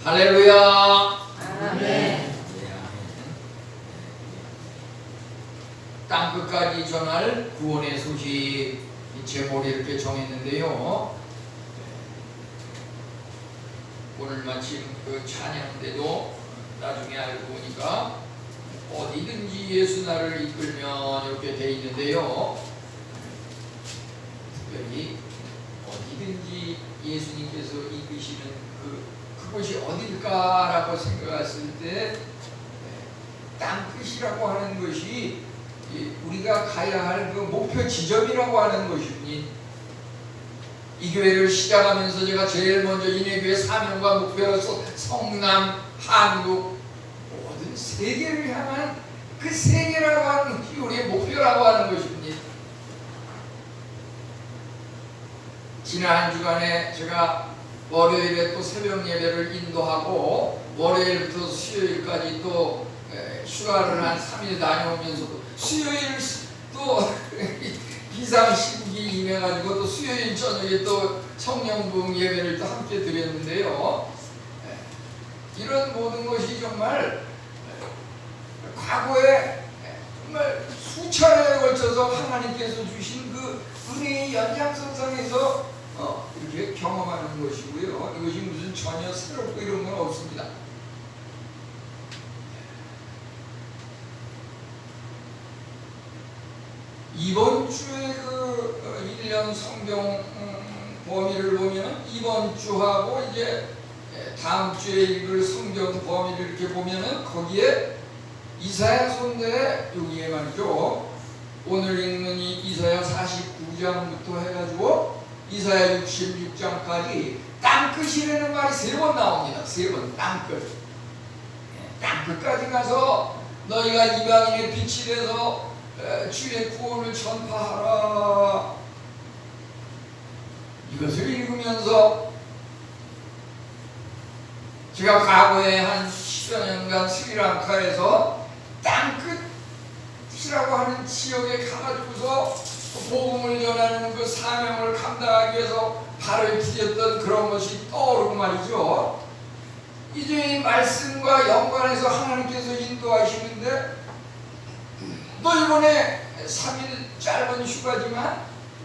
할렐루야. 아멘. 땅끝까지 전할 구원의 소식, 제목이 이렇게 정했는데요. 오늘 마침 그 찬양인데도 나중에 알고 보니까 어디든지 예수 나를 이끌면 이렇게 돼 있는데요. 특별히 어디든지 예수님께서 이끄시는 그곳이 어딜까라고 생각했을 때 땅끝이라고 하는 것이 우리가 가야 할 그 목표 지점이라고 하는 것이니, 이 교회를 시작하면서 제가 제일 먼저 이내교회 사명과 목표로서 성남, 한국, 모든 세계를 향한 그 세계라고 하는 것이 우리의 목표라고 하는 것입니다. 지난 한 주간에 제가 월요일에 또 새벽 예배를 인도하고 월요일부터 수요일까지 또 휴가를 한 3일 다녀오면서도 수요일 또 비상시국이 임해가지고 또 수요일 저녁에 또 성령부흥 예배를 또 함께 드렸는데요. 이런 모든 것이 정말 과거에 정말 수차례에 걸쳐서 하나님께서 주신 그 은혜의 연장선상에서 이렇게 경험하는 것이고요. 이것이 무슨 전혀 새롭고 이런 건 없습니다. 이번 주에 그 1년 성경 범위를 보면 이번 주하고 이제 다음 주에 읽을 성경 범위를 이렇게 보면은 거기에 이사야 손대에 여기에 말이죠. 오늘 읽는 이 이사야 49장부터 해가지고 이사야 66장까지 땅끝이라는 말이 3번 나옵니다. 3번 땅끝. 땅끝까지 가서 너희가 이방인의 빛이 돼서 주의 구원을 전파하라. 이것을 읽으면서 제가 과거에 한 10여 년간 스리랑카에서 땅끝이라고 하는 지역에 가가지고서 복음을 전하는 그 사명을 감당하기 위해서 발을 디뎠던 그런 것이 떠오르고 말이죠. 이제 이 말씀과 연관해서 하나님께서 인도하시는데, 또 이번에 3일 짧은 휴가지만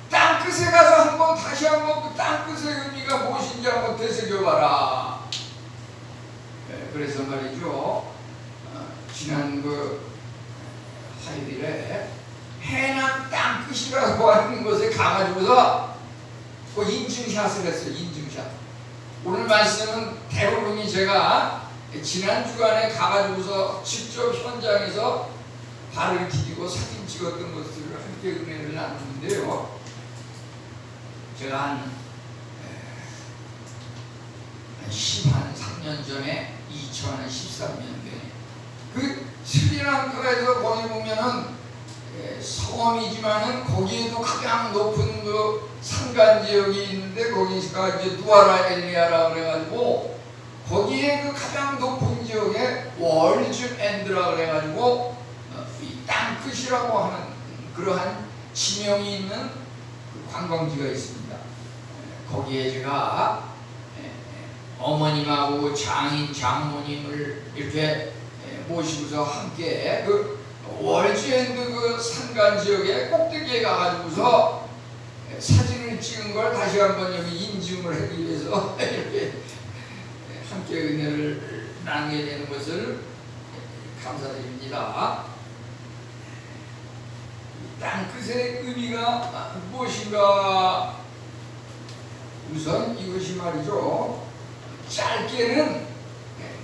땅끝에 가서 한번 다시 한번 그 땅끝의 의미가 무엇인지 한번 되새겨봐라. 그래서 말이죠, 지난 그 화요일에 해남 땅끝이라고 하는 곳에 가가지고서 그 인증샷을 했어요. 인증샷. 오늘 말씀은 대부분이 제가 지난 주간에 가가지고서 직접 현장에서 발을 디디고 사진 찍었던 것들을 함께 은혜를 나누는데요. 제가 한 13년 전에 2013년도에 그 스리랑카에서 거기 보면은 섬이지만은 거기에도 가장 높은 그 산간 지역이 있는데, 거기가 이제 누아라 엘리아라 그래가지고 거기에 그 가장 높은 지역에 월즈 앤드라 그래가지고 이 땅끝이라고 하는 그러한 지명이 있는 그 관광지가 있습니다. 거기에 제가 어머님하고 장인, 장모님을 이렇게 모시고서 함께 그 월즈엔드 그 산간 지역의 꼭대기에 가가지고서 사진을 찍은 걸 다시 한번 여기 인증을 하기 위해서 이렇게 함께 은혜를 나누게 되는 것을 감사드립니다. 땅끝의 의미가 무엇인가? 우선 이것이 말이죠, 짧게는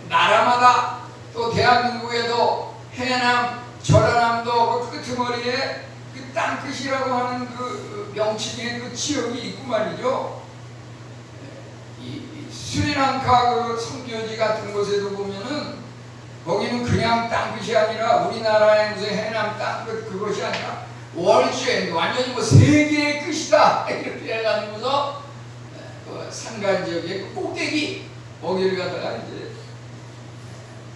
나라마다 또 대한민국에도 해남, 전라남도 그 끄트머리에 그 땅끝이라고 하는 그 명칭의 그 지역이 있고 말이죠. 이 스리랑카 그 선교지 같은 곳에도 보면은 거기는 그냥 땅끝이 아니라 우리나라의 무슨 해남 땅끝 그것이 아니라 월주엔 완전히 뭐 세계의 끝이다 이렇게 해가지고서 그 산간 지역의 그 꼭대기 거기를 갖다가 이제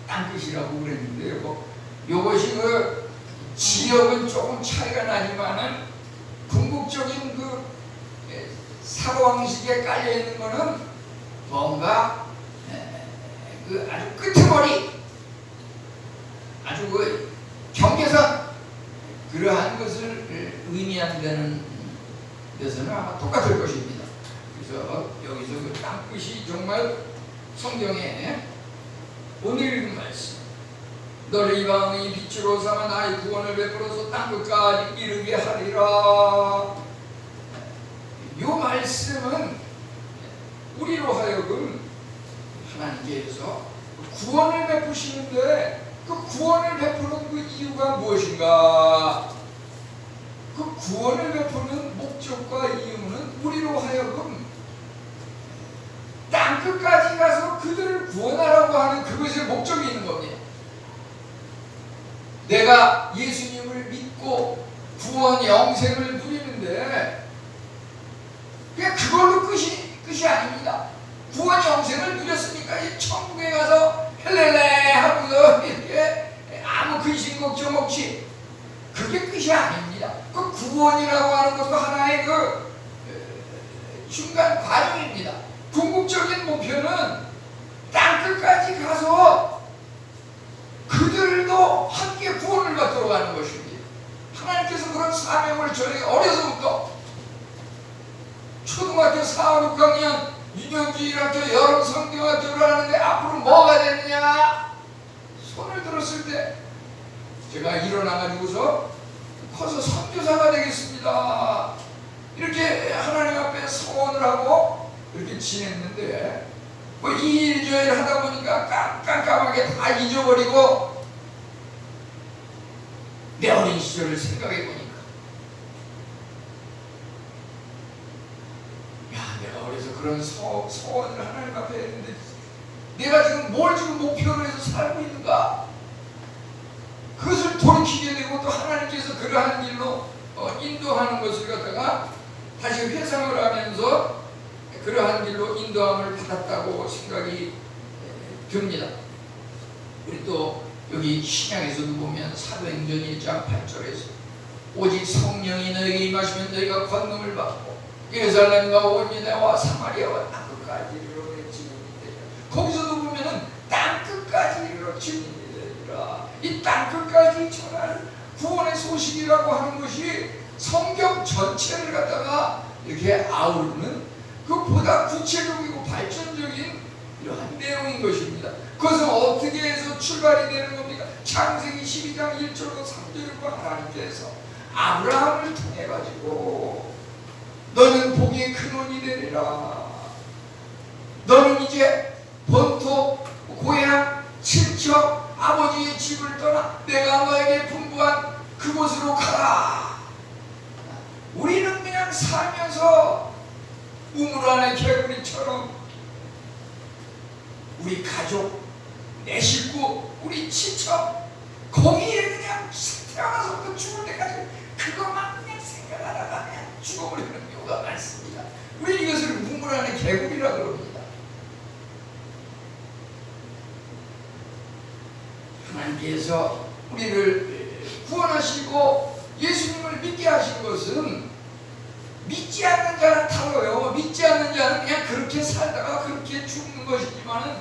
땅끝이라고 그랬는데요. 요것이 그 지역은 조금 차이가 나지만은 궁극적인 그 사고방식에 깔려 있는 거는 뭔가 그 아주 끄트머리, 아주 그 경계선, 그러한 것을 의미한다는 데서는 아마 똑같을 것입니다. 그래서 여기서 그 땅끝이 정말 성경에 오늘 읽은 말씀, 너를 이방의 빛으로 삼아 나의 구원을 베풀어서 땅끝까지 이르게 하리라. 이 말씀은 우리로 하여금 하나님께서 구원을 베푸시는데 그 구원을 베푸는 그 이유가 무엇인가? 그 구원을 베푸는 목적과 이유는 우리로 하여금 땅끝까지 가서 그들을 구원하라고 하는 그것의 목적이 있는 겁니다. 내가 예수님을 믿고 구원 영생을 누리는데 그냥 그걸로 끝이 아닙니다. 구원 영생을 누렸으니까 이 천국에 가서 헬렐레 하고서 이렇게 아무 근심 걱정 없이, 그게 끝이 아닙니다. 그 구원이라고 하는 것도 하나의 그 중간 과정입니다. 궁극적인 목표는 땅끝까지 가서 그들도 함께 구원을 받도록 하는 것입니다. 하나님께서 그런 사명을 저에게 어려서부터 초등학교 4, 6학년 유년주일학교 여름 성경학교를 하는데 앞으로 뭐가 되느냐 손을 들었을 때 제가 일어나가지고서 커서 선교사가 되겠습니다 이렇게 하나님 앞에 서원을 하고 이렇게 지냈는데 뭐 이 일 저 일 하다 보니까 깜깜하게 다 잊어버리고 내 어린 시절을 생각해 보니까 내가 어려서 그런 서원을 하나님 앞에 했는데 내가 지금 뭘 목표로 해서 살고 있는가, 그것을 돌이키게 되고 또 하나님께서 그러한 일로 인도하는 것을 갖다가 다시 회상을 하면서 그러한 길로 인도함을 받았다고 생각이 듭니다. 우리 또 여기 신약에서도 보면 사도행전 1장 8절에서 오직 성령이 너에게 임하시면 너희가 권능을 받고 예루살렘과 온 유대와 사마리아와 땅끝까지 이르러 내 증인이 되리라. 거기서도 보면은 땅끝까지 이르러 증인이 되리라. 이 땅끝까지 전할 구원의 소식이라고 하는 것이 성경 전체를 갖다가 이렇게 아우르는 그보다 구체적이고 발전적인 이러한 내용인 것입니다. 그것은 어떻게 해서 출발이 되는 겁니까? 창세기 12장 1절로 3절과 하나님께서 아브라함을 통해 가지고 너는 복의 근원이 되리라. 너는 이제 본토 고향 친척 아버지의 집을 떠나 내가 너에게 분부한 그곳으로 가라. 우리는 그냥 살면서 우물 안의 개구리처럼 우리 가족, 내 식구, 우리 친척 거기에 그냥 태어나서부터 죽을 때까지 그것만 그냥 생각하다가 그냥 죽어버리는 경우가 많습니다. 우리 이것을 우물 안의 개구리라 그럽니다. 하나님께서 우리를 구원하시고 예수님을 믿게 하신 것은 믿지 않는 자는 달라요. 믿지 않는 자는 그냥 그렇게 살다가 그렇게 죽는 것이지만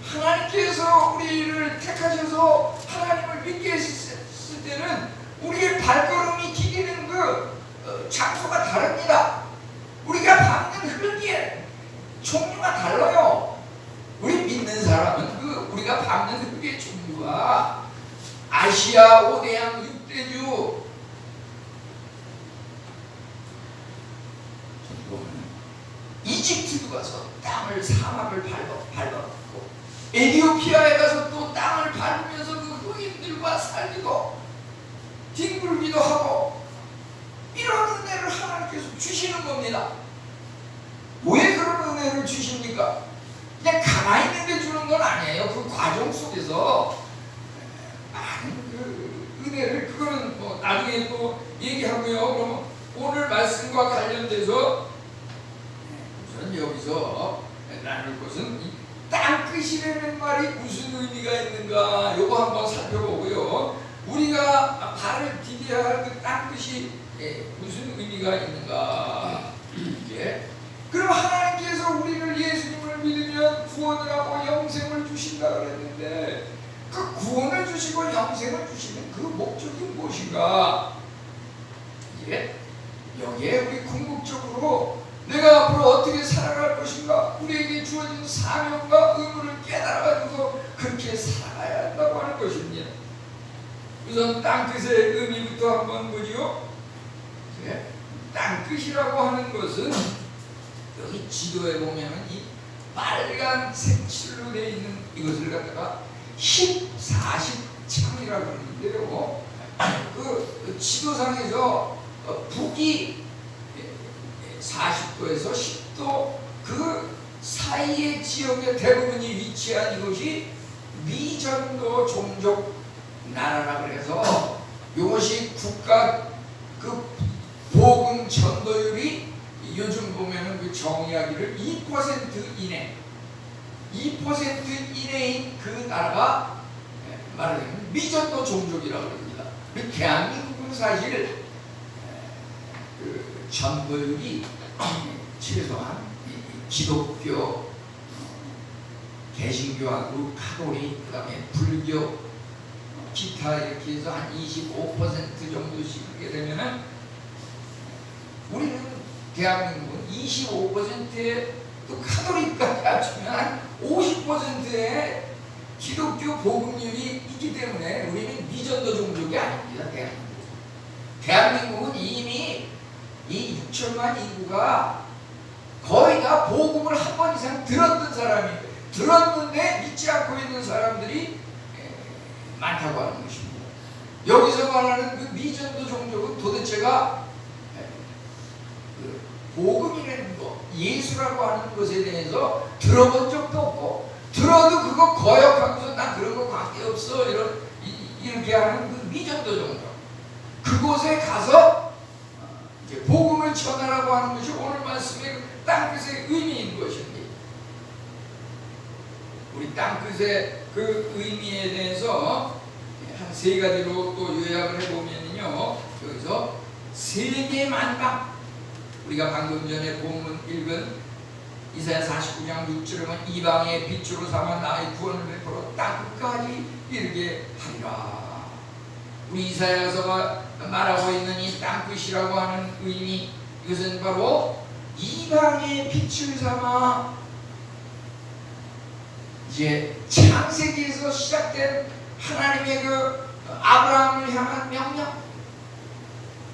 하나님께서 우리를 택하셔서 하나님을 믿게 했을 때는 우리의 발걸음이 디디는 그 장소가 다릅니다. 우리가 밟는 흙의 종류가 달라요. 우리 믿는 사람은 우리가 밟는 흙의 종류가 아시아 5대양 6대주 이집트도 가서 땅을 사막을 밟았고 에티오피아에 가서 또 땅을 밟으면서 그 흑인들과 살기도 뒹굴기도 하고 이런 은혜를 하나님께서 주시는 겁니다. 왜 그런 은혜를 주십니까? 그냥 가만히 있는데 주는 건 아니에요. 그 과정 속에서 많은 그 은혜를, 그거는 뭐 나중에 또 얘기하고요. 그럼 오늘 말씀과 관련돼서 우선 여기서 나눌 것은 이 땅끝이라는 말이 무슨 의미가 있는가 요거 한번 살펴보고요. 우리가 발을 디뎌야 할 그 땅끝이 무슨 의미가 있는가. 이제 그럼 하나님께서 우리를 예수님을 믿으면 구원을 하고 영생을 주신다 그랬는데 그 구원을 주시고 영생을 주시는 그 목적이 무엇인가? 예? 여기에 우리 궁극적으로 내가 앞으로 어떻게 살아갈 것인가, 우리에게 주어진 사명과 의무를 깨달아가지고 그렇게 살아가야 한다고 하는 것입니다. 우선 땅끝의 의미부터 한번 보지요. 예? 땅끝이라고 하는 것은 여기 지도에 보면은 이 빨간 색칠로 되어 있는 이것을 갖다가 10, 40 창이라고 하는데요. 그 지도상에서 북이 40도에서 10도 그 사이의 지역의 대부분이 위치한 이것이 미전도 종족 나라라 그래서 이것이 국가 그 복음 전도율이 요즘 보면은 그 정의하기를 2% 이내, 2% 이내인 그 나라가 말하자면 미전도 종족이라고 합니다. 대한민국은 사실 그 전도율이 최소한 기독교, 개신교하고 가톨릭, 그 다음에 불교, 기타 이렇게 해서 한 25% 정도씩 하게 되면은 우리는 대한민국은 25%의 또 카톨릭까지 합치면 한 50%의 기독교 복음률이 있기 때문에 우리는 미전도 종족이 아닙니다. 대한민국은 이미 이 6천만 인구가 거의 다 복음을 한 번 이상 들었던 사람이 들었는데 믿지 않고 있는 사람들이 많다고 하는 것입니다. 여기서 말하는 그 미전도 종족은 도대체가 그 복음이라는 것, 예수라고 하는 것에 대해서 들어본 적도 없고 들어도 그거 거역하면서 난 그런 거 관계없어 이렇게 하는 그 미전도 종족, 그곳에 가서 이제 복음을 전하라고 하는 것이 오늘 말씀의 땅끝의 의미인 것입니다. 우리 땅끝의 그 의미에 대해서 한 세 가지로 또 요약을 해보면요, 여기서 세계 만방, 우리가 방금 전에 본문 읽은 이사야 49장 6절에 보면 이방의 빛으로 삼아 나의 구원을 베풀어 땅끝까지 이르게 하리라. 우리 이사야서가 말하고 있는 이 땅끝이라고 하는 의미, 이것은 바로 이방의 빛을 삼아 이제 창세기에서 시작된 하나님의 그 아브라함을 향한 명령,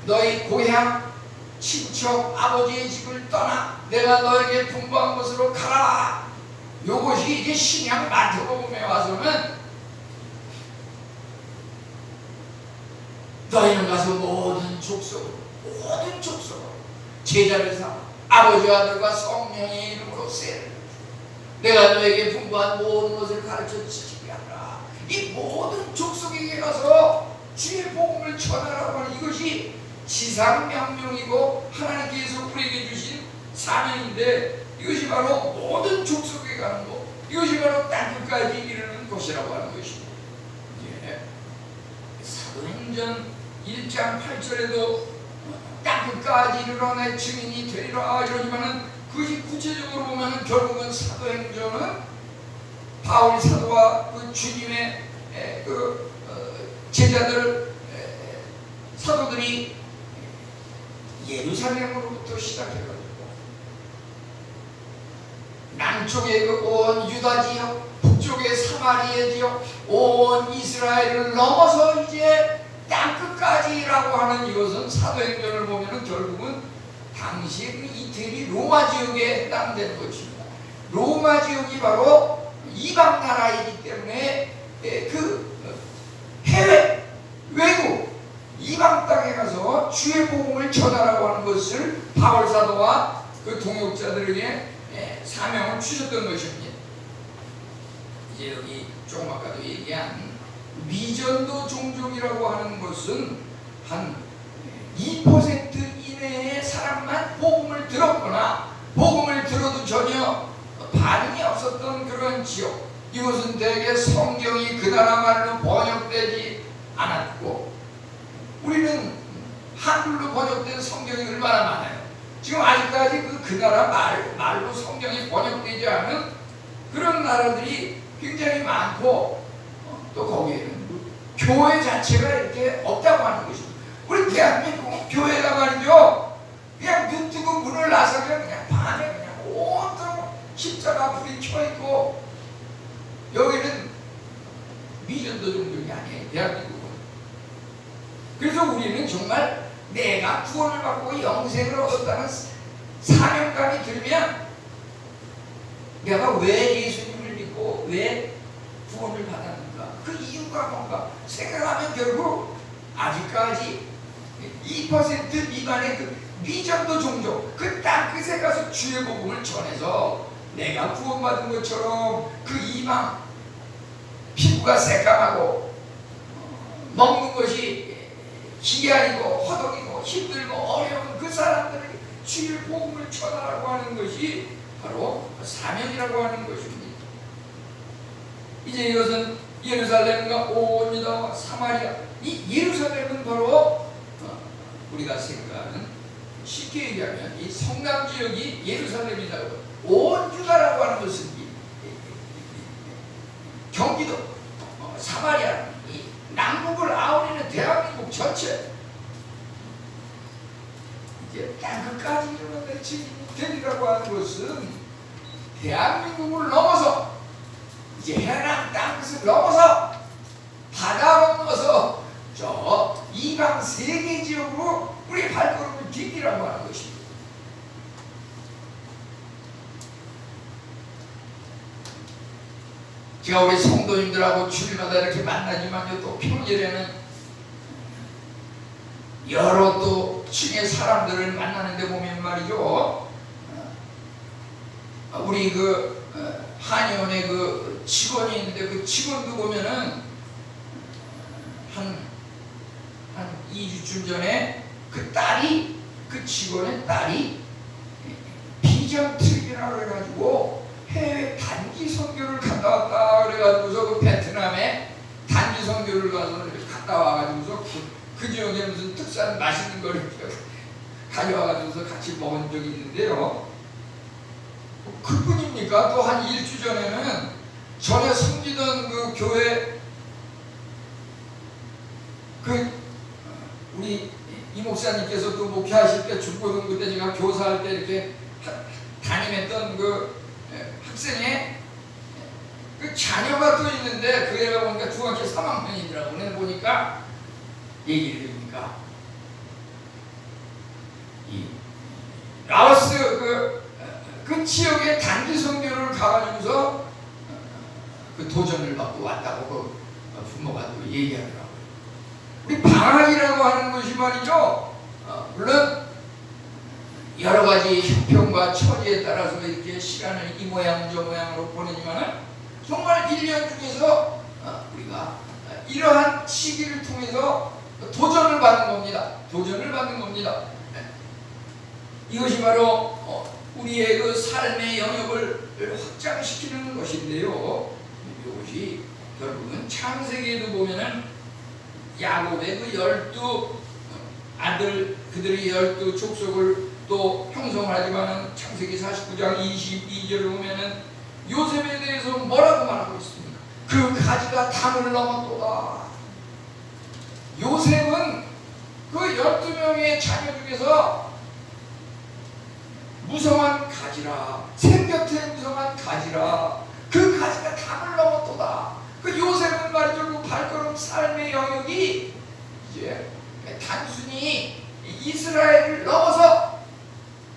너희 고향, 친척, 아버지의 집을 떠나 내가 너에게 분부한 곳으로 가라. 이것이 이제 신약 마태복음에 와서는 너희는 가서 모든 족속으로 제자를 삼아 아버지와 아들과 성령의 이름으로 세례를 내가 너에게 분부한 모든 것을 가르쳐 지키게 하라. 이 모든 족속에게 가서 주의 복음을 전하라고 하는 이것이 지상명령이고 하나님께서 우리에게 주신 사명인데, 이것이 바로 모든 족속에 가는 것, 이것이 바로 땅끝까지 이르는 것이라고 하는 것입니다. 예. 사도행전 1장 8절에도 땅끝까지 이르러 내 증인이 되리라 이러지만은 그것이 구체적으로 보면은 결국은 사도행전은 바울 사도와 그 주님의 제자들 사도들이 예루살렘으로부터 시작해가지고 남쪽의 그 온 유다 지역, 북쪽의 사마리아 지역, 온 이스라엘을 넘어서 이제 땅끝까지라고 하는 이것은 사도행전을 보면은 결국은 당시에 그 이태리 로마 지역에 해당되는 것입니다. 로마 지역이 바로 이방 나라이기 때문에 그 해외, 외국, 이방 땅에 가서 주의 복음을 전하라고 하는 것을 바울 사도와 그 동역자들에게 사명을 주셨던 것입니다. 이제 여기 조금 아까도 얘기한 미전도 종족이라고 하는 것은 한 2% 이내의 사람만 복음을 들었거나 복음을 들어도 전혀 반응이 없었던 그런 지역, 이것은 대개 성경이 그 나라 말로 번역되지 않았고, 우리는 한글로 번역된 성경이 얼마나 많아요. 지금 아직까지 그 나라 말로 성경이 번역되지 않은 그 그런 나라들이 굉장히 많고 또 거기에는 교회 자체가 이렇게 없다고 하는 것입니다. 우리 대한민국 교회가 말이죠, 그냥 눈 뜨고 문을 나서면 그냥 밤에 그냥 온통 십자가 불이 켜있고, 여기는 미전도 정도이 아니에요, 대한민국은. 그래서 우리는 정말 내가 구원을 받고 영생을 얻었다는 사명감이 들면, 내가 왜 예수님을 믿고 왜 구원을 받았는가, 그 이유가 뭔가 생각하면 결국 아직까지 2% 미만의 그 미전도 종족, 그 땅끝에 가서 주의 복음을 전해서 내가 구원받은 것처럼 그 이방, 피부가 새까맣고 먹는 것이 기아이고 허덕이고 힘들고 어려운 그 사람들에게 주의 복음을 전하라고 하는 것이 바로 사명이라고 하는 것입니다. 이제 이것은 예루살렘과 온 유다와 사마리아, 이 예루살렘은 바로 우리가 생각하는, 쉽게 얘기하면 이 성남 지역이 예루살렘이라고, 온 유다라고 하는 것은 경기도, 사마리아, 이 남북을 아우르는 대한민국 전체, 이제 땅끝까지 이르는 되리라고 하는 것은 대한민국을 넘어서 이제 해남 땅끝을 넘어서 바다로 넘어서 저 이방 세계 지역으로 우리 발걸음을 딛기라고 하는 것입니다. 제가 우리 성도님들하고 주일마다 이렇게 만나지만요, 또 평일에는 여러 또 층의 사람들을 만나는데 보면 말이죠, 우리 그 한의원의 그 직원이 있는데, 그 직원도 보면은 한 2주쯤 전에 그 딸이, 그 직원의 딸이 비전 트립이라고 해가지고 해외 단기 선교를 갔다 왔다 그래가지고서 그 베트남에 단기 선교를 가서 갔다 와가지고서 그 지역에 무슨 특산 맛있는 거를 가져와가지고서 같이 먹은 적이 있는데요. 그뿐입니까? 또 한 일주 전에는 전에 섬기던 그 교회, 그 우리 이 목사님께서 또 목회하실 때 중고등부 때 제가 교사할 때 이렇게 담임했던 그 학생의 그 자녀가 또 있는데, 그 애가 보니까 중학교 3학년이더라고. 오늘 보니까 얘기를 해보니까 이 라오스 그 지역의 단기 선교를 가가지고서 그 도전을 받고 왔다고 그 부모가 또 얘기하더라고요. 우리 방학이라고 하는 것이 말이죠, 물론 여러 가지 형편과 처지에 따라서 이렇게 시간을 이 모양 저 모양으로 보내지만은 정말 1년 중에서 우리가 이러한 시기를 통해서 도전을 받는 겁니다. 도전을 받는 겁니다. 이것이 바로 우리의 그 삶의 영역을 확장시키는 것인데요. 이것이 결국은 창세기에도 보면은 야곱의 그 12 아들, 그들의 12 족속을 또 형성하지만은 창세기 49장 22절을 보면은 요셉에 대해서 뭐라고 말하고 있습니까? 그 가지가 담을 넘었도다. 요셉은 그 12명의 자녀 중에서 무성한 가지라, 생곁에 무성한 가지라, 그 가지가 담을 넘었도다. 그 요셉은 말이죠, 그 발걸음 삶의 영역이 이제 단순히 이스라엘을 넘어서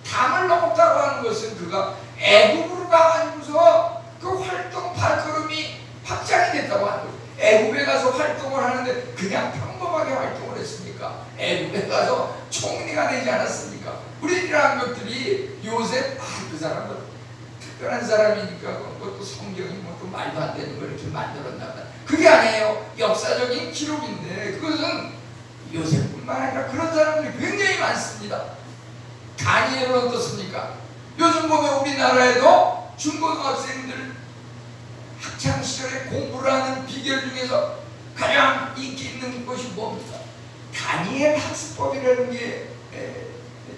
담을 넘었다고 하는 것은 그가 애굽으로 가가지고서 그 활동 발걸음이 확장이 됐다고 하는 거죠. 애굽에 가서 활동을 하는데 그냥 평범하게 활동을 했습니까? 애굽에 가서 총리가 되지 않았습니까? 우리 이러한 것들이 요셉, 그 사람은 특별한 사람이니까 그것도 성경이 뭐 또 말도 안 되는 걸 이렇게 만들었나 보다. 그게 아니에요. 역사적인 기록인데, 그것은 요셉뿐만 아니라 그런 사람들이 굉장히 많습니다. 다니엘은 어떻습니까? 요즘 보면 우리나라에도 중고등학생들 학창시절에 공부를 하는 비결 중에서 가장 인기 있는 것이 뭡니까? 다니엘 학습법이라는 게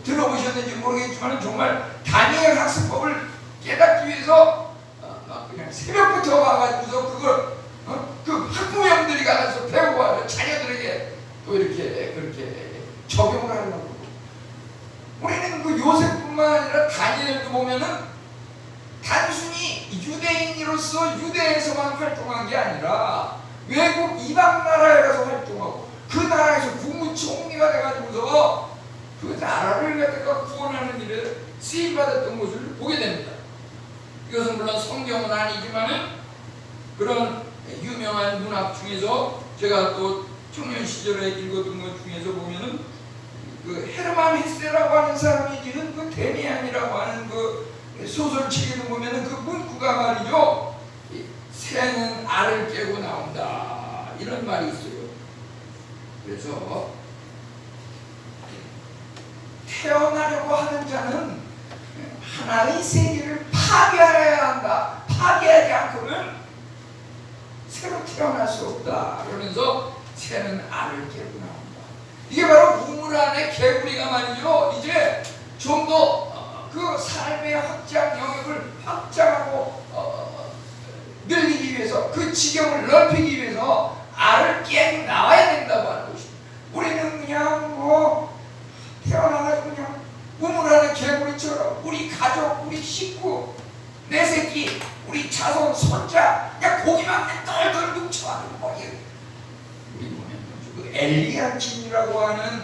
들어보셨는지 모르겠지만 정말 다니엘 학습법을 깨닫기 위해서 막 그냥 새벽부터 와가지고서 그걸 그 학부형들이 가서 배우고 와서 자녀들에게 또 이렇게 그렇게 적용을 하려고. 우리는 그 요셉뿐만 아니라 다니엘도 보면은 단순히 유대인으로서 유대에서만 활동한 게 아니라 외국 이방 나라에 가서 활동하고 그 나라에서 국무총리가 돼가지고서 그 나라를 갖다가 구원하는 일에 쓰임받았던 것을 보게 됩니다. 이것은 물론 성경은 아니지만은 그런 유명한 문학 중에서 제가 또 청년 시절에 읽었던 것 중에서 보면은 그 헤르만 헤세라고 하는 사람이 지은 그 데미안이라고 하는 그 소설책에도 보면은 그 문구가 말이죠. 새는 알을 깨고 나온다 이런 말이 있어요. 그래서 태어나려고 하는 자는 하나의 세계를 파괴해야 한다. 파괴하지 않고는 새로 태어날 수 없다. 그러면서 새는 알을 깨고 나온다. 이게 바로 우물 안에 개구리가 말이죠. 이제 좀 더 그 삶의 확장 영역을 확장하고 늘리기 위해서 그 지경을 넓히기 위해서 알을 깨고 나와야 된다고 하는 것입니다. 우리는 그냥 뭐 태어나가지고 그냥 우물 안에 개구리처럼 우리 가족, 우리 식구, 내 새끼, 우리 자손, 손자 그냥 고기만 널널 뭉쳐가지고 뭐 우리 보면 그 엘리야kim이라고 하는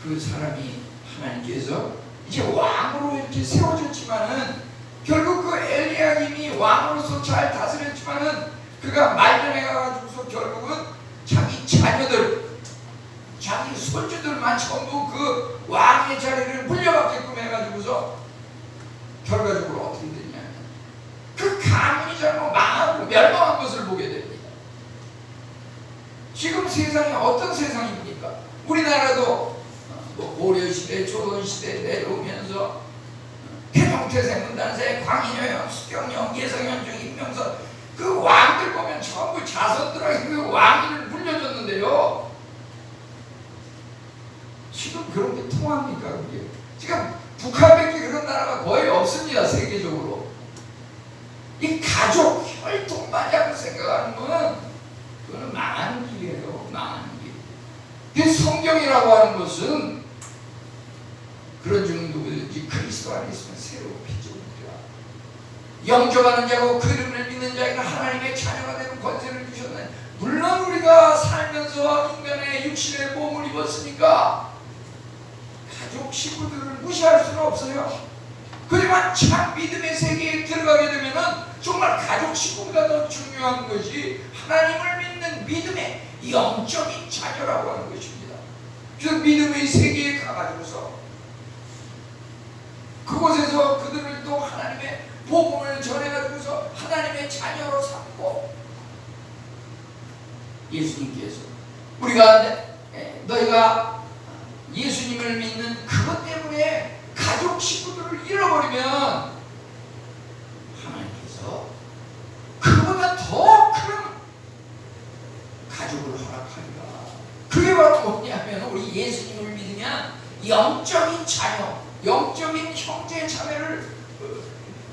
그 사람이 하나님께서 이제 왕으로 이렇게 세워졌지만은 결국 그 엘리야김이 왕으로서 잘 다스렸지만은 그가 말년에 가가지고서 결국은 자기 자녀들, 자기 손주들만 전부 그 왕의 자리를 물려받게끔 해가지고서 결과적으로 어떻게 되냐면 그 가문이 잘못 망하고 멸망한 것을 보게 됩니다. 지금 세상이 어떤 세상입니까? 우리나라도 뭐 고려시대, 조선시대 내려오면서 태종태세, 문단세, 광인여영, 수경영, 예성현중, 임명선 그 왕들 보면 전부 자손들에게 그 왕위를 물려줬는데요. 지금 그런 게 통합니까? 그게 지금 북한밖에 그런 나라가 거의 없습니다. 세계적으로. 이 가족 혈통마냥 생각하는 거는 그거는 망하는 길이에요. 망하는 길. 이 성경이라고 하는 것은 그런 중 누구든지 그리스도 안에 있으면 새로운 피조물이라. 영접하는 자고 그 이름을 믿는 자에게 하나님의 자녀가 되는 권세를 주셨네. 물론 우리가 살면서 인간의 육신의 몸을 입었으니까 가족 식구들을 무시할 수는 없어요. 그지만 참 믿음의 세계에 들어가게 되면은 정말 가족 식구보다 더 중요한 것이 하나님을 믿는 믿음의 영적인 자녀라고 하는 것입니다. 그래서 믿음의 세계에 가가지고서 그곳에서 그들을 또 하나님의 복음을 전해가지고서 하나님의 자녀로 삼고 예수님께서 우리가 너희가 예수님을 믿는 그것 때문에 가족 식구들을 잃어버리면 하나님께서 그보다 더 큰 가족을 허락하리라. 그게 바로 뭐냐면 우리 예수님을 믿으면 영적인 자녀, 영적인 형제 자매를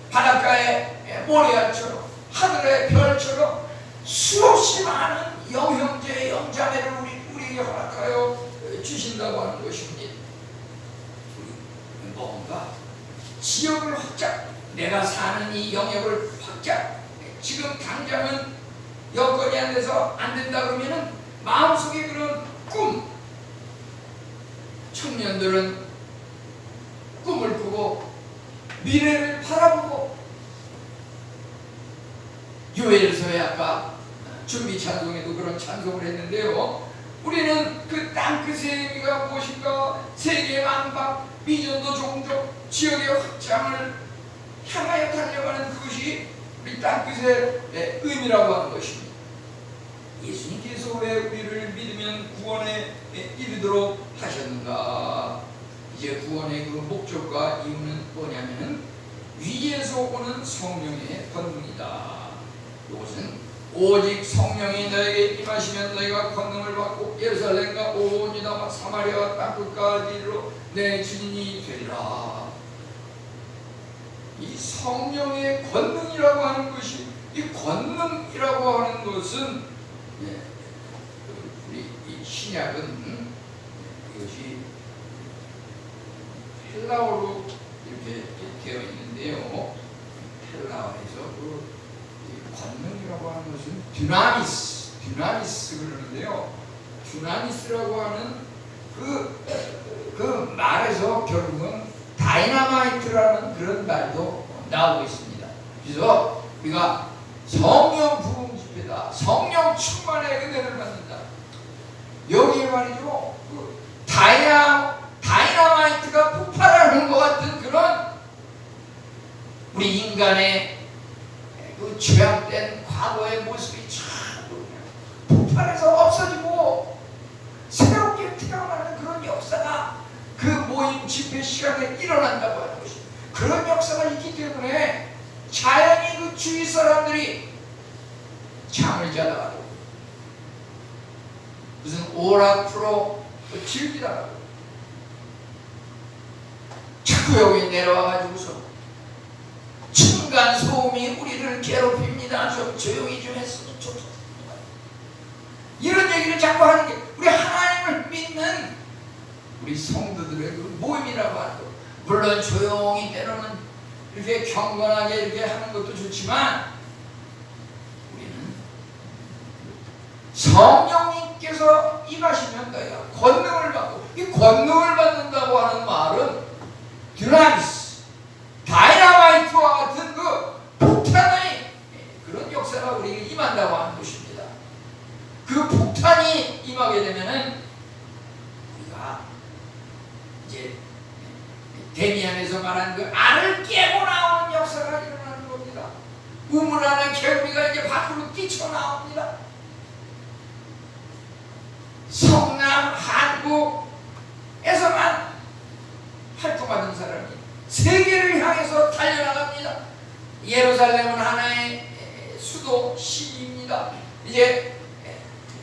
바닷가의 모래알처럼 하늘의 별처럼 수없이 많은 영형제, 영자매를 우리에게 허락하여 주신다고 하는 것입니다. 뭔가 지역을 확장, 내가 사는 이 영역을 확장. 지금 당장은 여건이 안 돼서 안 된다 그러면은 마음속에 그런 꿈, 청년들은 꿈을 꾸고 미래를 바라보고 요엘서에 아까 준비 찬송에도 그런 찬송을 했는데요. 우리는 그 땅끝의 의미가 무엇인가, 세계 만방, 비전도 종족, 지역의 확장을 향하여 달려가는 그것이 우리 땅끝의 의미라고 하는 것입니다. 예수님께서 왜 우리를 믿으면 구원에 이르도록 하셨는가? 이제 구원의 그 목적과 이유는 뭐냐면은 위에서 오는 성령의 권능이다. 이것은 오직 성령이 너에게 임하시면 너희가 권능을 받고 예루살렘과 온 유다와 사마리아와 땅끝까지 이르러 내 증인이 되리라. 이 성령의 권능이라고 하는 것이, 이 권능이라고 하는 것은 우리 이 신약은 이것이 헬라어로 이렇게 되어 있는데요. 헬라어에서 그 권능이라고 하는 것은 듀나미스 그러는데요. 듀나미스라고 하는 그 말에서 결국은 다이나마이트라는 그런 말도 나오고 있습니다. 그래서 우리가 성령 부흥 집회다, 성령 충만의 은혜를 받는다. 여기에 말이죠, 그 다이나마이트가 폭발하는 것 같은 그런 우리 인간의 그 죄악된 과거의 모습이 참 폭발해서 없어지고 새롭게 태어나는 그런 역사가 그 모임 집회 시간에 일어난다고 하는 것이, 그런 역사가 있기 때문에 자연히 그 주위 사람들이 잠을 자다가도 무슨 오락프로 즐기다가도 자꾸 여기 내려와가지고서 층간 소음이 우리를 괴롭힙니다. 좀 조용히 좀 했으면 좋겠습니다. 이런 얘기를 자꾸 하는 게 우리 하나님을 믿는 우리 성도들의 그 모임이라고 하는 것. 물론 조용히 때로는 이렇게 경건하게 이렇게 하는 것도 좋지만 우리는 성령님께서 임하시면 너희가 권능을 받고, 이 권능을 받는다고 하는 말은 듀나미스, 다이나마이트와 같은 그 폭탄의 그런 역사가 우리에게 임한다고 하는 것입니다. 그 폭탄이 임하게 되면은 우리가 이제 데미안에서 말하는 그 알을 깨고 나오는 역사가 일어나는 겁니다. 우물 안에 개구리가 이제 밖으로 뛰쳐나옵니다. 성남, 한국에서만 활동하던 사람이 세계를 향해서 달려나갑니다. 예루살렘은 하나의 수도 시입니다. 이제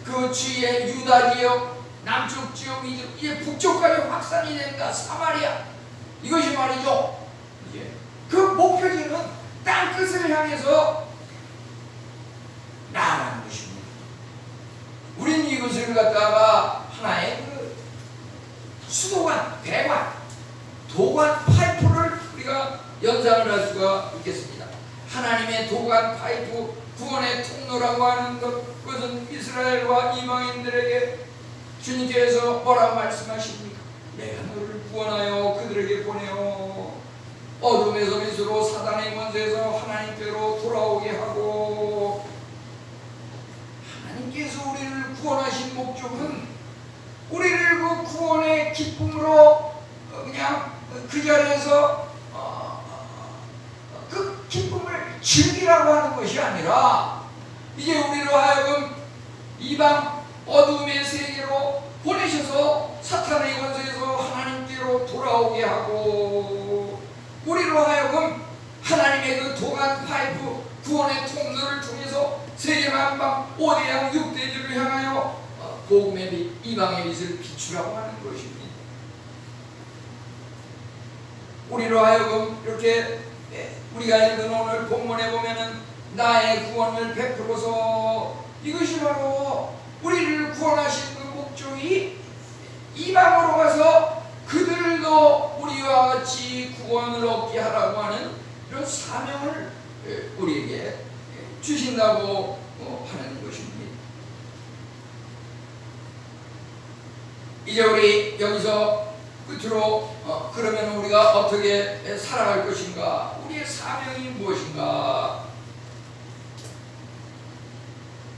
그 주위의 유다 지역, 남쪽 지역, 이제 북쪽까지 확산이 된다. 사마리아. 이것이 말이죠. 이제 그 목표지는 땅끝을 향해서 나아가는 것입니다. 우리는 이것을 갖다가 하나의 그 수도관, 배관, 도관 파이프를 우리가 연상을 할 수가 있겠습니다. 하나님의 도관 파이프, 구원의 통로라고 하는 그것은 이스라엘과 이방인들에게 주님께서 뭐라고 말씀하십니까? 내가 너를 구원하여 그들에게 보내어 어둠에서 빛으로 사단의 권세에서 하나님께로 돌아오게 하고, 하나님께서 우리를 구원하신 목적은 우리를 그 구원의 기쁨으로 그냥 그 자리에서 그 기쁨을 즐기라고 하는 것이 아니라 이제 우리로 하여금 이방 어둠의 세계로 보내셔서 사탄의 권세에서 하나님께로 돌아오게 하고, 우리로 하여금 하나님의 그 도관 파이프 구원의 통로를 통해서 세계만방 5대양 6대주를 향하여 복음의 빛, 이방의 빛을 비추라고 하는 것입니다. 우리로 하여금 이렇게 우리가 읽은 오늘 본문에 보면은 나의 구원을 베풀어서, 이것이 바로 우리를 구원하신 그 목적이 이방으로 가서 그들도 우리와 같이 구원을 얻게 하라고 하는 이런 사명을 우리에게 주신다고 하는 것입니다. 이제 우리 여기서 끝으로 그러면 우리가 어떻게 살아갈 것인가? 우리의 사명이 무엇인가?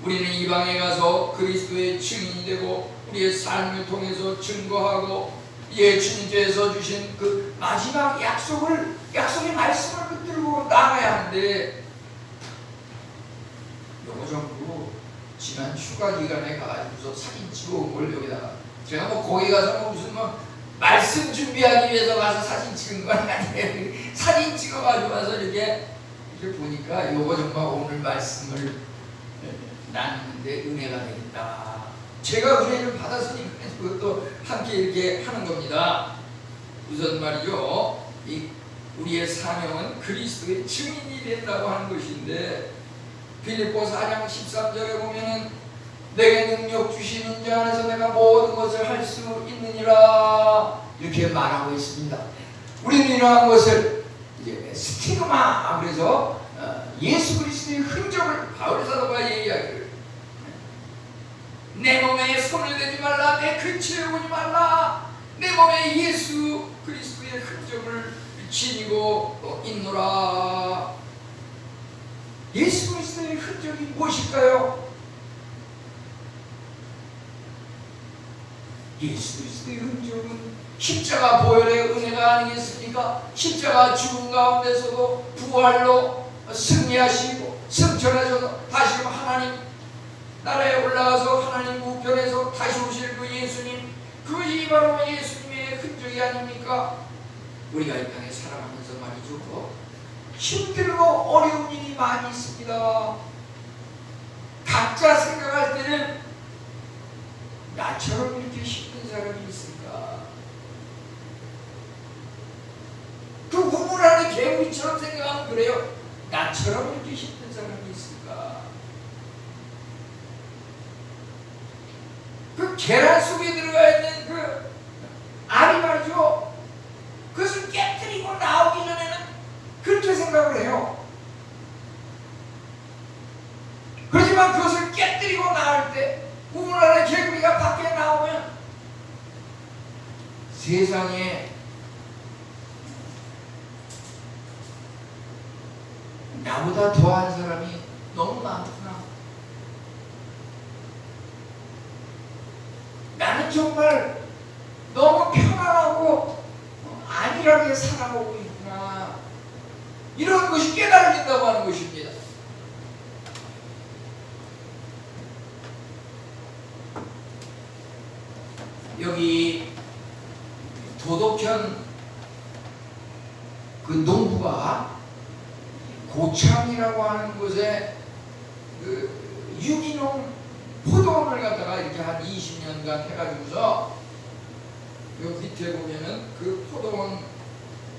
우리는 이방에 가서 그리스도의 증인이 되고 우리의 삶을 통해서 증거하고, 예, 주님께서 주신 그 마지막 약속의 말씀을 붙들고 나가야 하는데, 요거 전부 지난 휴가 기간에 가가지고서 사진 찍어온 걸 여기다가, 제가 뭐 거기 가서 무슨 말씀 준비하기 위해서 가서 사진 찍은 건 아니에요. 사진 찍어가지고 와서 이렇게 보니까 요거 정말 오늘 말씀을 나누는데 은혜가 되겠다. 제가 은혜를 받았으니까 그것도 함께 이렇게 하는 겁니다. 우선 말이죠, 이 우리의 사명은 그리스도의 증인이 된다고 하는 것인데, 빌립보서 4장 13절에 보면은 내게 능력 주시는 자 안에서 내가 모든 것을 할 수 있느니라 이렇게 말하고 있습니다. 우리는 이러한 것을 이제 스티그마, 그래서 예수 그리스도의 흔적을 바울 사도가 이야기를, 내 몸에 손을 대지 말라, 내 근처에 오지 말라, 내 몸에 예수 그리스도의 흔적을 지니고 있노라. 예수 그리스도의 흔적이 무엇일까요? 예수 그리스도의 흔적은 십자가 보혈의 은혜가 아니겠습니까? 십자가 죽음 가운데서도 부활로 승리하시고 승천하셔서 다시 하나님 나라에 올라가서 하나님 우편에서 다시 오실 그 예수님, 그것이 바로 예수님의 흔적이 아닙니까? 우리가 이 땅에 살아가면서 말이죠, 힘들고 어려운 일이 많이 있습니다. 각자 생각할 때는 나처럼 이렇게 힘든 사람이 있을까? 그 우물 안에 개구리처럼 생각하면 그래요. 나처럼 이렇게 힘든 사람이 있을까? 그 계란 속에 들어가 있는 그 알이 말이죠, 그것을 깨뜨리고 나오기 전에는 그렇게 생각을 해요. 그렇지만 그것을 깨뜨리고 나올 때 우물 안에 개구리가 밖에 나오면 세상에 나보다 더한 사람이 너무 많구나. 나는 정말 너무 편안하고 안일하게 살아오고 있구나. 이런 것이 깨달아진다고 하는 것입니다. 여기 도덕현 그 농부가 고창이라고 하는 곳에 그 유기농 포도원을 갖다가 이렇게 한 20년간 해가지고서 여기 밑에 보면은 그 포도원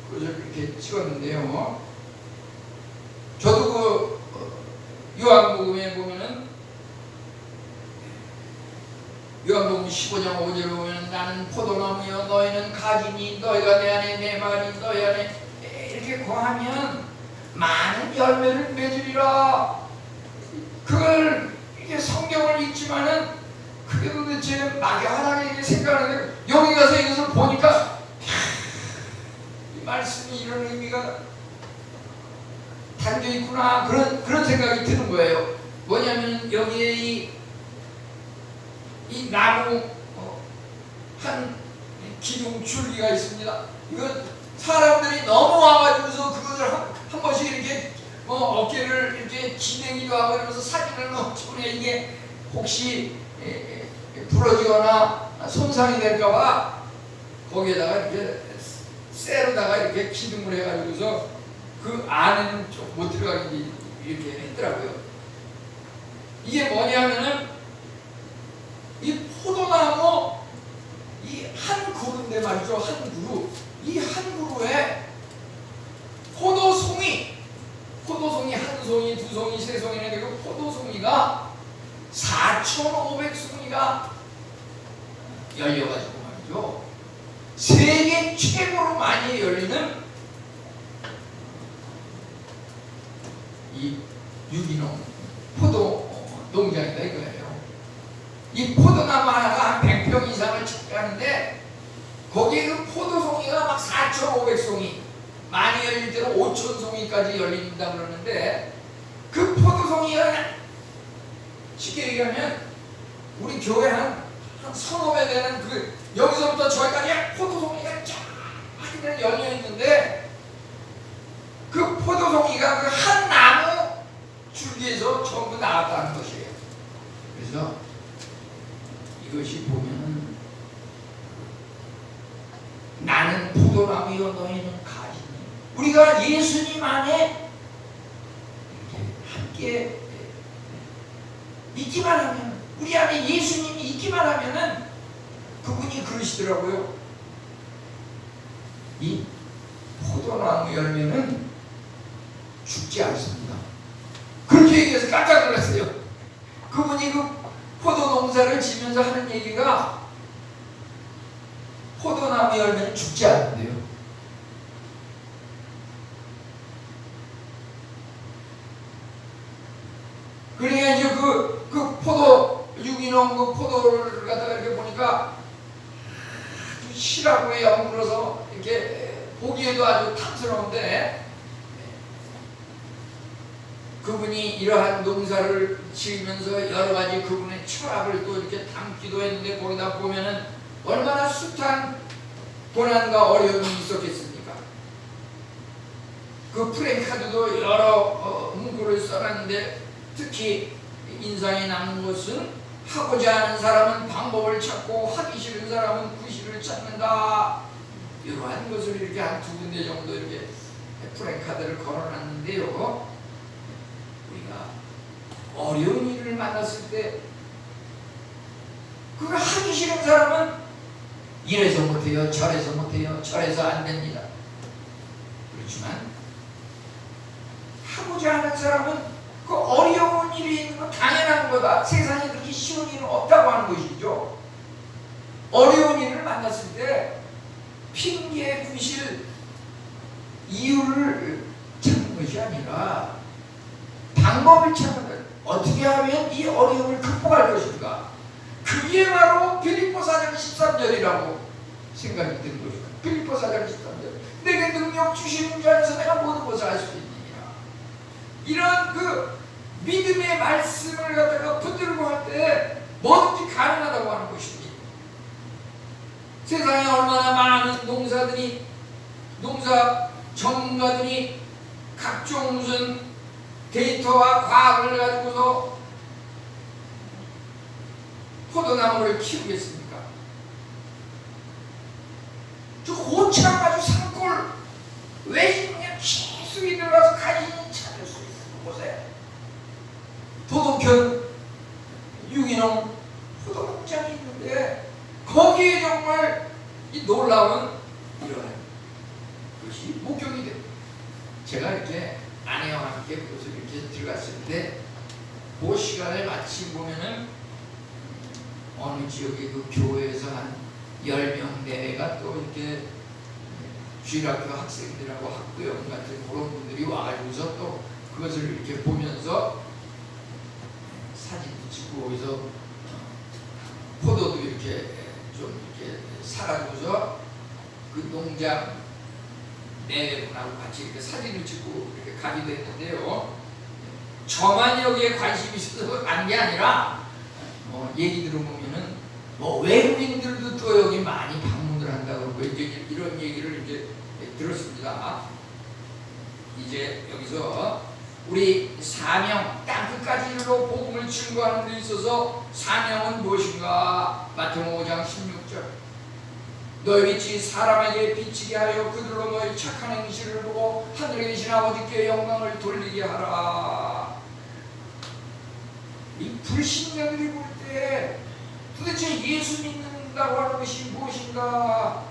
그것을 이렇게 찍었는데요. 저도 그 요한복음에 보면은 요한복음 15장 5절에 보면 나는 포도나무여 너희는 가지니 너희가 내 안에 내 말이 너희 안에 이렇게 거하면 많은 열매를 맺으리라. 그걸 이렇게 성경을 읽지만은 그게 도대체 막연하게 생각하는데 여기 가서 이것을 보니까 이 말씀이 이런 의미가 담겨 있구나, 그런 생각이 드는 거예요. 뭐냐면 여기에 이 나무 한 기둥 줄기가 있습니다. 이거 사람들이 넘어와가지고서 그것을 한 번씩 이렇게 어깨를 이렇게 지내기도 하고 이러면서 사진을 찍으면 이게 혹시 부러지거나 손상이 될까봐 거기에다가 이렇게 쇠로다가 이렇게 기둥을 해가지고서 그 안에는 좀 못 들어가게 이렇게 했더라고요. 이게 뭐냐면은 이 포도나무 이 한 그루인데 말이죠, 한 그루. 이 한 그루에 포도송이 한 송이, 두 송이, 세 송이는 되고 포도송이가 4,500송이가 열려가지고 말이죠, 세계 최고로 많이 열리는 이 유기농 포도 농장이다 이거예요. 이 포도나무 하나가 한 100평 이상을 차지하는데 거기에 그 포도송이가 막 4,500송이, 많이 열릴 때는 5,000송이까지 열린다 그러는데 그 포도송이가 쉽게 얘기하면 우리 교회 한 서너 배 되는 그 여기서부터 저기까지 포도송이가 쫙 그냥 열려 있는데 그 포도송이가 그 한 나무 줄기에서 전부 나왔다는 것이에요. 그래서 이것이 보면은 나는 포도나무여 너희는 가지니, 우리가 예수님 안에 함께 있기만 하면, 우리 안에 예수님이 있기만 하면은 그분이 그러시더라고요. 이 포도 포도나무 열매는 죽지 않습니다. 그렇게 얘기해서 깜짝 놀랐어요. 그분이 그 포도 농사를 지면서 하는 얘기가 포도나무 열매는 죽지 않는데요. 그러니까 이제 그 포도, 유기농 그 포도를 갖다가 이렇게 보니까 아주 실하고 영물어서 이렇게 보기에도 아주 탐스러운데, 그분이 이러한 농사를 지으면서 여러 가지 그분의 철학을 또 이렇게 담기도 했는데, 거기다 보면은 얼마나 숱한 고난과 어려움이 있었겠습니까? 그 프랭카드도 여러 문구를 써놨는데, 특히 인상이 남는 것은 하고자 하는 사람은 방법을 찾고 하기 싫은 사람은 구실을 찾는다. 이러한 것을 이렇게 한 두 군데 정도 이렇게 프랭카드를 걸어놨는데요. 우리가 어려운 일을 만났을 때 그걸 하기 싫은 사람은 이래서 못해요, 저래서 못해요, 저래서 안 됩니다. 그렇지만 하고자 하는 사람은 그 어려운 일이 있는 건 당연한 거다. 세상에 그렇게 쉬운 일은 없다고 하는 것이죠. 어려운 일을 만났을 때 핑계, 구실, 이유를 찾는 것이 아니라 방법을 찾는 것. 어떻게 하면 이 어려움을 극복할 것인가. 그게 바로 빌립보 4장 13절이라고 생각이 드는 것이다. 빌립보 4장 13절. 내게 능력 주시는 자 안에서 내가 모든 것을 알 수 있느니라. 이런 그 믿음의 말씀을 갖다가 붙들고 할 때 뭐든지 가능하다고 하는 것입니다. 세상에 얼마나 많은 농사들이, 농사 전문가들이 각종 무슨 데이터와 과학을 가지고서 포도나무를 키우겠습니까? 저 고창 아주 산골 외진에 깊숙이 들어가서 가진이 찾을 수 있는 곳에 도덕현 유기농 포도 농장이 있는데, 거기에 정말 이 놀라운 이러한 것이 목격이 됩니다. 제가 이렇게 아내와 함께 그것을 이렇게 들어갔을 때, 그 시간에 마침 보면은 어느 지역의 그 교회에서 한 10명 내외가 또 이렇게 주일학교 학생들하고 학부형 같은 그런 분들이 와가지고서 또 그것을 이렇게 보면서 사진도 찍고, 거기서 포도도 이렇게 좀 이렇게 사가지고서 그 농장 내분하고 같이 이렇게 사진을 찍고 이렇게 가기도 했는데요. 저만 여기에 관심이 있어서 간 게 아니라, 얘기 들어보면은 외국인들도 또 여기 많이 방문을 한다고 이제 이런 얘기를 이제 들었습니다. 이제 여기서 우리 사명, 땅끝까지로 복음을 증거하는 데 있어서 사명은 무엇인가? 마태복음 5장 16절. 너희 빛이 사람에게 비치게 하여 그들로 너희 착한 행실을 보고 하늘에 계신 아버지께 영광을 돌리게 하라. 이 불신자들이 볼 때 도대체 예수 믿는다고 하는 것이 무엇인가?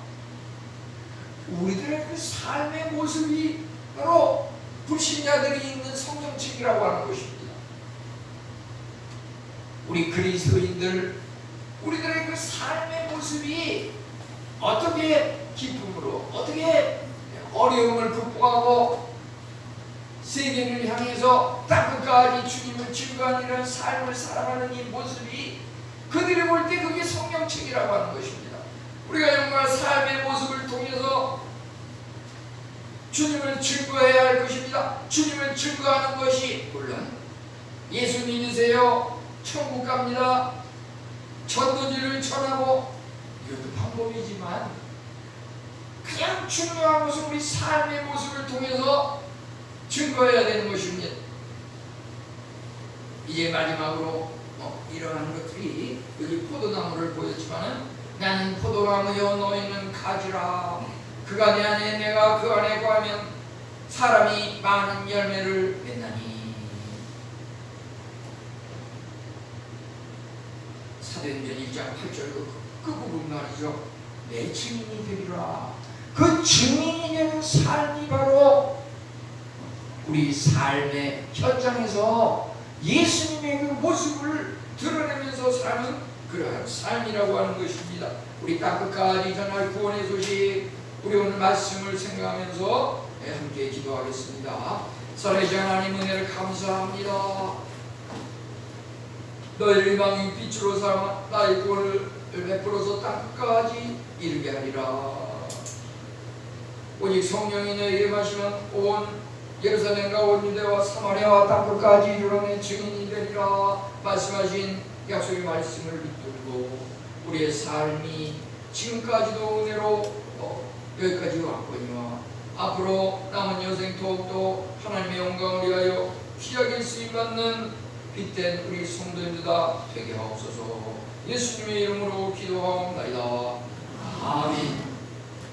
우리들의 그 삶의 모습이 바로 불신자들이 있는 성경책이라고 하는 것입니다. 우리 그리스도인들, 우리들의 그 삶의 모습이 어떻게 기쁨으로, 어떻게 어려움을 극복하고 세계를 향해서 땅끝까지 주님을 증거하는 이런 삶을 살아가는 이 모습이 그들이 볼 때 그게 성경책이라고 하는 것입니다. 우리가 정말 삶의 모습을 통해서 주님을 증거해야 할 것입니다. 주님을 증거하는 것이 물론 예수 믿으세요, 천국 갑니다, 전도지를 전하고, 이것도 방법이지만 가장 중요한 것은 우리 삶의 모습을 통해서 증거해야 되는 것입니다. 이제 마지막으로 이러한 것들이, 여기 포도나무를 보였지만은 나는 포도나무여 너희는 가지라. 그가 내 안에 내가 그 안에 거하면 사람이 많은 열매를 맺나니. 사도행전 1장 8절 그 부분 말이죠. 내 증인이 되리라. 그 증인이 되는 삶이 바로 우리 삶의 현장에서 예수님의 그 모습을 드러내면서 사는 그러한 삶이라고 하는 것입니다. 우리 땅끝까지 전할 구원의 소식, 우리 오늘 말씀을 생각하면서 함께 기도하겠습니다. 살아계신 하나님 은혜를 감사합니다. 너희를 방위 빛으로 삼아 나의 구원을 베풀어서 땅끝까지 이르게 하리라. 오직 성령이 너희에게 마시면 온 예루살렘과 온 유대와 사마리아와 땅끝까지 이르러내 증인이 되리라 말씀하신 약속의 말씀을 붙들고 우리의 삶이 지금까지도 은혜로 여기까지 왔거니와 앞으로 남은 여생 더욱더 하나님의 영광을 위하여 귀하게 쓰임받는 빛된 우리 성도님들 다 되게 하옵소서. 예수님의 이름으로 기도하옵나이다. 아멘.